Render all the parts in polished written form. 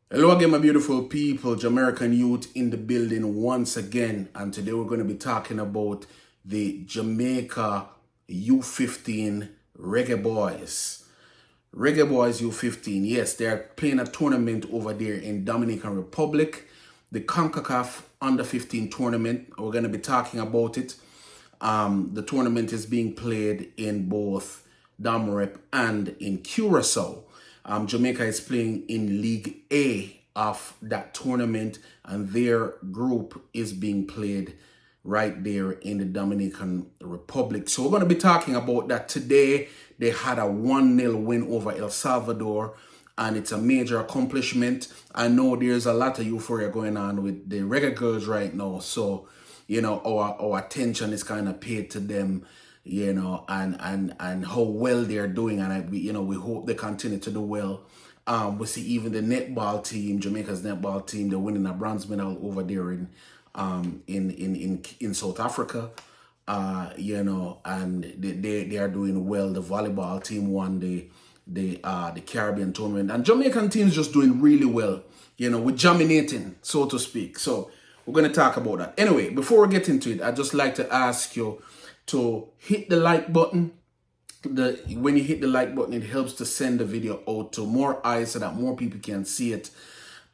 Hello again, my beautiful people, Jamaican youth in the building once again. And today we're going to be talking about the Jamaica U15 reggaeboyz. Reggaeboyz U15, yes, they're playing a tournament over there in Dominican Republic, the Concacaf Under-15 tournament. We're going to be talking about it. The tournament is being played in both Dom Rep and in Curacao. Jamaica is playing in League A of that tournament, and their group is being played right there in the Dominican Republic. So we're going to be talking about that today. They had a 1-0 win over El Salvador, and it's a major accomplishment. I know there's a lot of euphoria going on with the reggae girls right now, so our attention is kind of paid to them, and how well they're doing, and we hope they continue to do well. We see even the netball team, Jamaica's netball team, they're winning a bronze medal over there in South Africa, and they are doing well. The volleyball team won the Caribbean tournament, and Jamaican teams just doing really well, we're dominating, so to speak. So we're going to talk about that. Anyway, before we get into it, I'd just like to ask you to hit the like button. When you hit the like button, it helps to send the video out to more eyes so that more people can see it.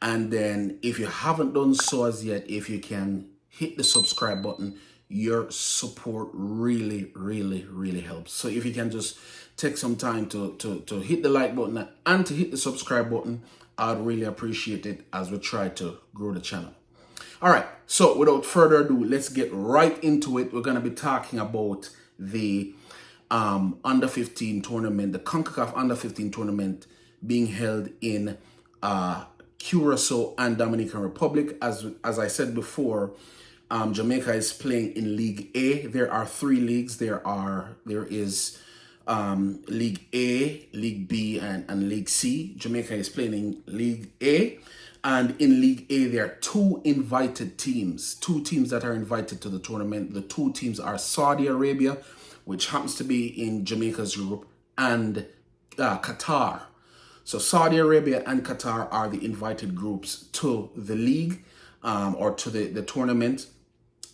And then if you haven't done so as yet, if you can hit the subscribe button, your support really, really, really helps. So if you can just take some time to hit the like button and to hit the subscribe button, I'd really appreciate it as we try to grow the channel. All right, so without further ado, let's get right into it. We're going to be talking about the Under-15 tournament, the Concacaf Under-15 tournament being held in Curacao and Dominican Republic. As I said before, Jamaica is playing in League A. There are 3 leagues. There is League A, League B, and League C. Jamaica is playing in League A. And in League A, there are 2 invited teams, 2 teams that are invited to the tournament. The 2 teams are Saudi Arabia, which happens to be in Jamaica's group, and Qatar. So Saudi Arabia and Qatar are the invited groups to the league or to the tournament.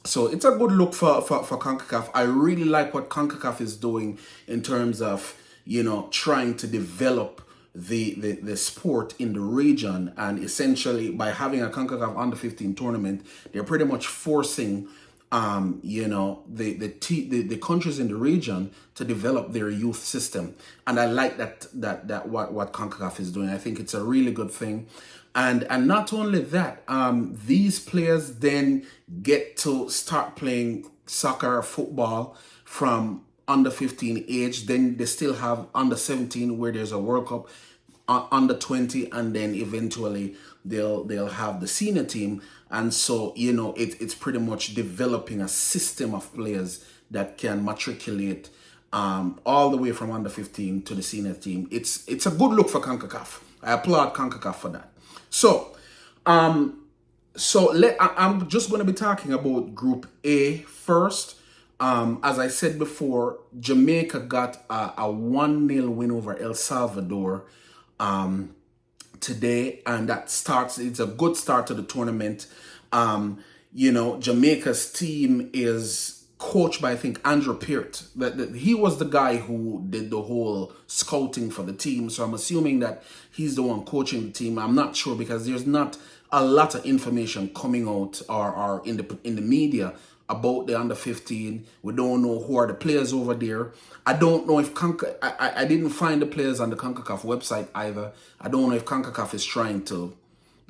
So it's a good look for Concacaf. I really like what Concacaf is doing in terms of, trying to develop the sport in the region, and essentially by having a Concacaf Under-15 tournament, they're pretty much forcing the countries in the region to develop their youth system. And I like that what Concacaf is doing. I think it's a really good thing. And not only that, these players then get to start playing soccer, football from Under-15 age. Then they still have Under-17 where there's a World Cup, Under-20, and then eventually they'll have the senior team. And so it's pretty much developing a system of players that can matriculate all the way from Under-15 to the senior team. It's a good look for Concacaf. I applaud Concacaf for that. So I'm just going to be talking about Group A first. As I said before, Jamaica got a 1-0 win over El Salvador today, and it's a good start to the tournament. Jamaica's team is coached by, I think, Andrew Peart. He was the guy who did the whole scouting for the team, so I'm assuming that he's the one coaching the team. I'm not sure because there's not a lot of information coming out or in the media about the Under-15. We don't know who are the players over there. I don't know if I didn't find the players on the CONCACAF website either. I don't know if CONCACAF is trying to,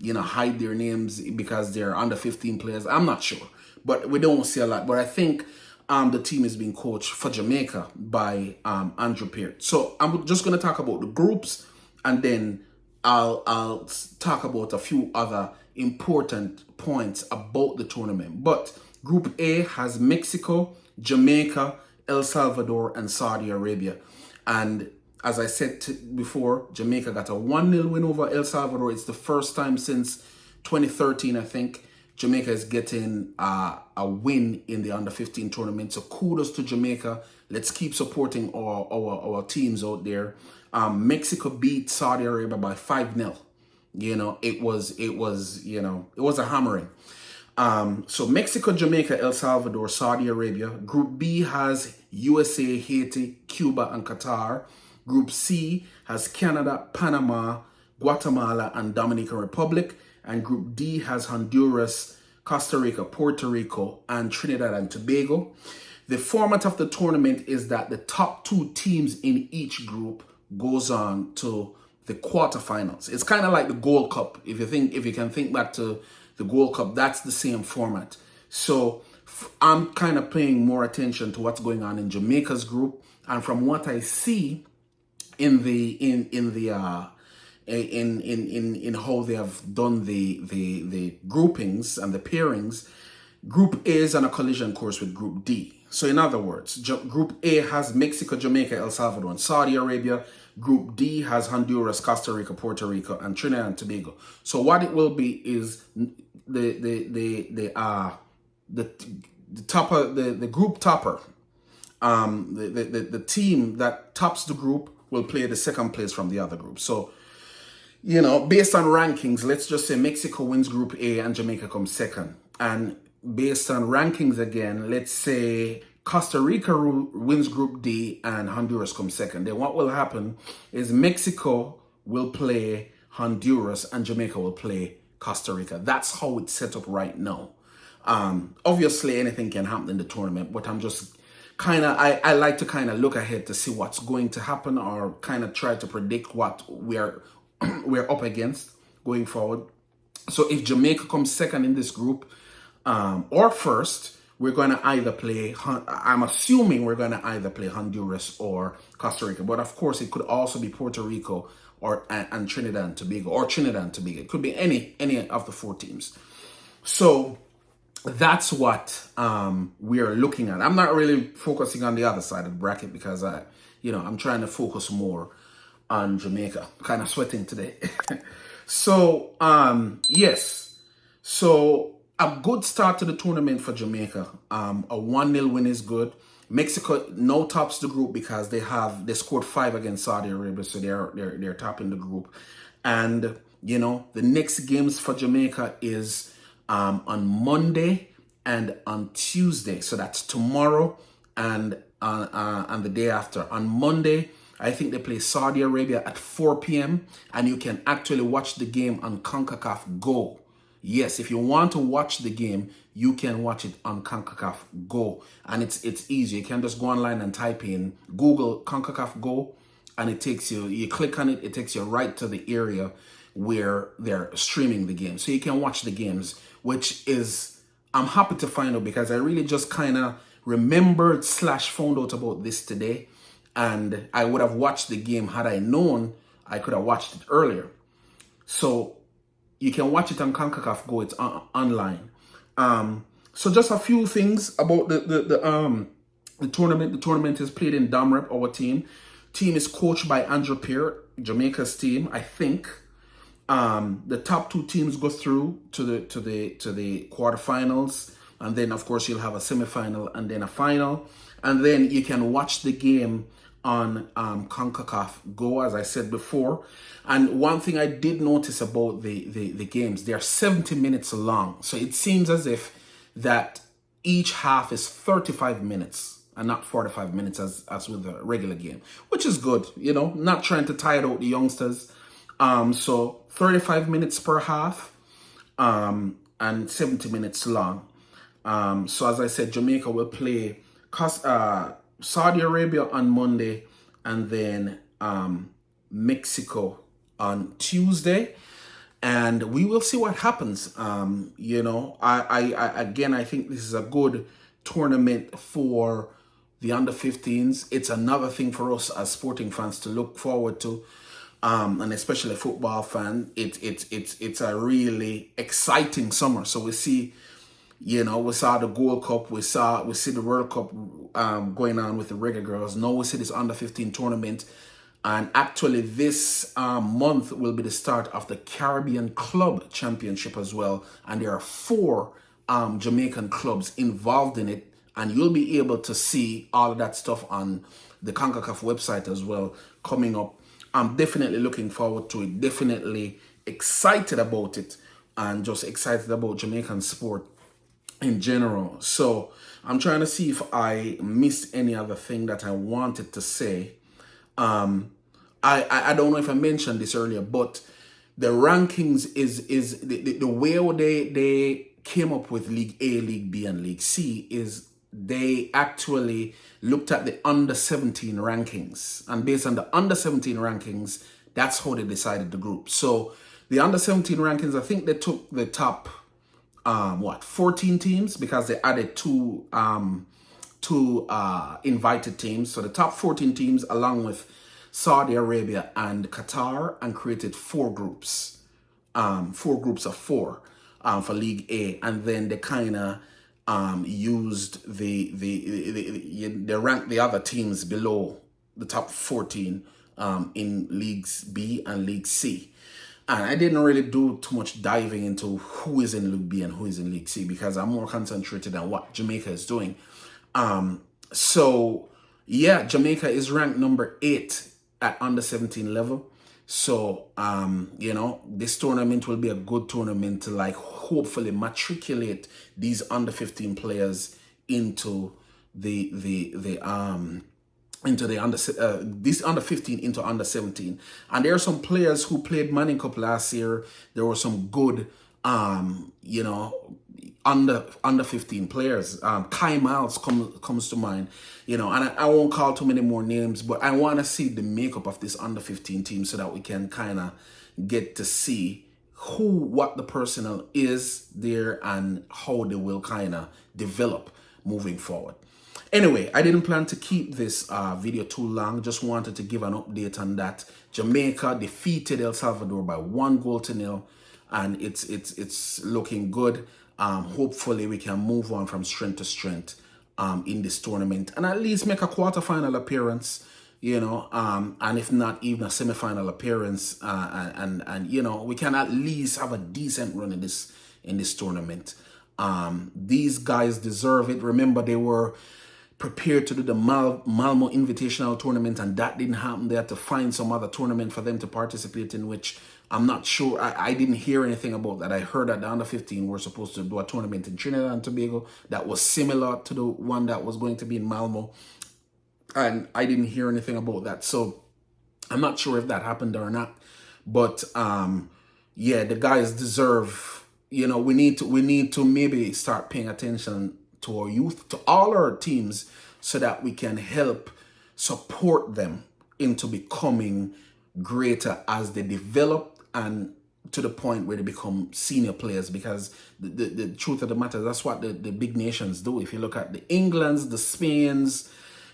hide their names because they're Under-15 players. I'm not sure, but we don't see a lot. But I think the team is being coached for Jamaica by Andrew Peart. So I'm just going to talk about the groups, and then I'll talk about a few other important points about the tournament. But Group A has Mexico, Jamaica, El Salvador, and Saudi Arabia. And as I said before, Jamaica got a 1-0 win over El Salvador. It's the first time since 2013, I think, Jamaica is getting a win in the Under-15 tournament. So kudos to Jamaica. Let's keep supporting our teams out there. Mexico beat Saudi Arabia by 5-0. it was a hammering. So Mexico, Jamaica, El Salvador, Saudi Arabia. Group B has USA, Haiti, Cuba, and Qatar. Group C has Canada, Panama, Guatemala, and Dominican Republic. And Group D has Honduras, Costa Rica, Puerto Rico, and Trinidad and Tobago. The format of the tournament is that the top 2 teams in each group goes on to the quarterfinals. It's kind of like the Gold Cup. If you can think back to the Gold Cup, that's the same format. So I'm kind of paying more attention to what's going on in Jamaica's group, and from what I see in how they have done the groupings and the pairings, Group A is on a collision course with Group D. So in other words, Group A has Mexico, Jamaica, El Salvador, and Saudi Arabia. Group D has Honduras, Costa Rica, Puerto Rico, and Trinidad and Tobago. So what it will be is the topper, the group topper, the team that tops the group will play the second place from the other group. So, based on rankings, let's just say Mexico wins Group A and Jamaica comes second. And based on rankings again, let's say Costa Rica wins Group D and Honduras comes second. Then what will happen is Mexico will play Honduras and Jamaica will play Costa Rica. That's how it's set up right now. Obviously, anything can happen in the tournament, but I'm just I like to kind of look ahead to see what's going to happen, or kind of try to predict what we're up against going forward. So if Jamaica comes second in this group, or first, we're going to either play, I'm assuming we're going to either play Honduras or Costa Rica. But of course, it could also be Puerto Rico and Trinidad and Tobago, or Trinidad and Tobago. It could be any of the 4 teams. So that's what we are looking at. I'm not really focusing on the other side of the bracket because I'm trying to focus more on Jamaica. Kind of sweating today. So yes. So a good start to the tournament for Jamaica. A 1-0 win is good. Mexico now tops the group because they scored 5 against Saudi Arabia, so they're topping the group. And the next games for Jamaica is on Monday and on Tuesday. So that's tomorrow and the day after. On Monday, I think they play Saudi Arabia at 4 p.m. and you can actually watch the game on Concacaf Go. Yes, if you want to watch the game, you can watch it on Concacaf Go. And it's easy. You can just go online and type in Google Concacaf Go, and it takes you click on it, it takes you right to the area where they're streaming the game. So you can watch the games, which is, I'm happy to find out because I really just kind of remembered / found out about this today. And I would have watched the game had I known I could have watched it earlier. So you can watch it on Concacaf Go. It's online. So just a few things about the tournament. The tournament is played in Damrep, our team. Team is coached by Andrew Peer, Jamaica's team, I think. The top 2 teams go through to the quarterfinals, and then of course you'll have a semifinal and then a final, and then you can watch the game on Concacaf Go, as I said before. And one thing I did notice about the games, they are 70 minutes long. So it seems as if that each half is 35 minutes and not 45 minutes as with the regular game, which is good, not trying to tire out the youngsters. So 35 minutes per half and 70 minutes long. So as I said, Jamaica will play Saudi Arabia on Monday, and then Mexico on Tuesday, and we will see what happens. I think this is a good tournament for the under-15s. It's another thing for us as sporting fans to look forward to, and especially a football fan. It's a really exciting summer. So we see. We saw the Gold Cup, we see the World Cup going on with the Reggae Girls. Now we see this under-15 tournament. And actually this month will be the start of the Caribbean Club Championship as well. And there are 4 Jamaican clubs involved in it. And you'll be able to see all of that stuff on the CONCACAF website as well coming up. I'm definitely looking forward to it. Definitely excited about it and just excited about Jamaican sport in general. So I'm trying to see if I missed any other thing that I wanted to say. I don't know if I mentioned this earlier, but the rankings is the way they came up with League A, League B, and League C is they actually looked at the under 17 rankings, and based on the under 17 rankings, that's how they decided the group. So the under 17 rankings, I think they took the top 14 teams, because they added two invited teams. So the top 14 teams along with Saudi Arabia and Qatar, and created four groups of four for League A, and then they kind of used they ranked the other teams below the top 14 in Leagues B and League C. And I didn't really do too much diving into who is in League B and who is in League C, because I'm more concentrated on what Jamaica is doing. So yeah, Jamaica is ranked number 8 at under 17 level. So you know, this tournament will be a good tournament to like hopefully matriculate these under 15 players into the under 15 into under 17. And there are some players who played Manning Cup last year. There were some good you know, under 15 players. Kai Miles comes to mind, you know, and I won't call too many more names, but I want to see the makeup of this under 15 team so that we can kind of get to see what the personnel is there and how they will kind of develop moving forward. Anyway, I didn't plan to keep this video too long. Just wanted to give an update on that. Jamaica defeated El Salvador by 1-0, and it's looking good. Hopefully we can move on from strength to strength in this tournament, and at least make a quarterfinal appearance, you know, and if not even a semi-final appearance, and you know, we can at least have a decent run in this tournament. These guys deserve it. Remember, they were prepared to do the Malmo Invitational Tournament, and that didn't happen. They had to find some other tournament for them to participate in, which I'm not sure. I didn't hear anything about that. I heard that the under 15 were supposed to do a tournament in Trinidad and Tobago that was similar to the one that was going to be in Malmo, and I didn't hear anything about that. So I'm not sure if that happened or not. But yeah, the guys deserve, you know, we need to maybe start paying attention to our youth, to all our teams, so that we can help support them into becoming greater as they develop, and to the point where they become senior players. Because the truth of the matter, that's what the big nations do. If you look at the Englands, the Spains,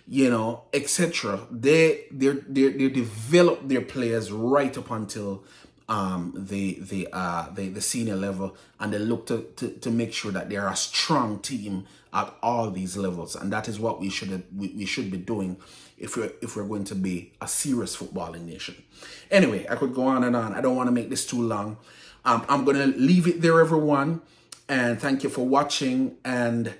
you know, etc., they develop their players right up until the senior level, and they look to make sure that they are a strong team at all these levels. And that is what we should be doing if we're going to be a serious footballing nation. Anyway, I could go on and on. I don't want to make this too long. I'm going to leave it there, everyone, and thank you for watching. And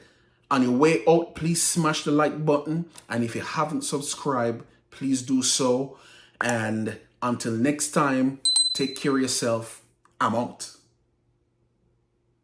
on your way out, please smash the like button, and if you haven't subscribed, please do so. And until next time, take care of yourself. I'm out.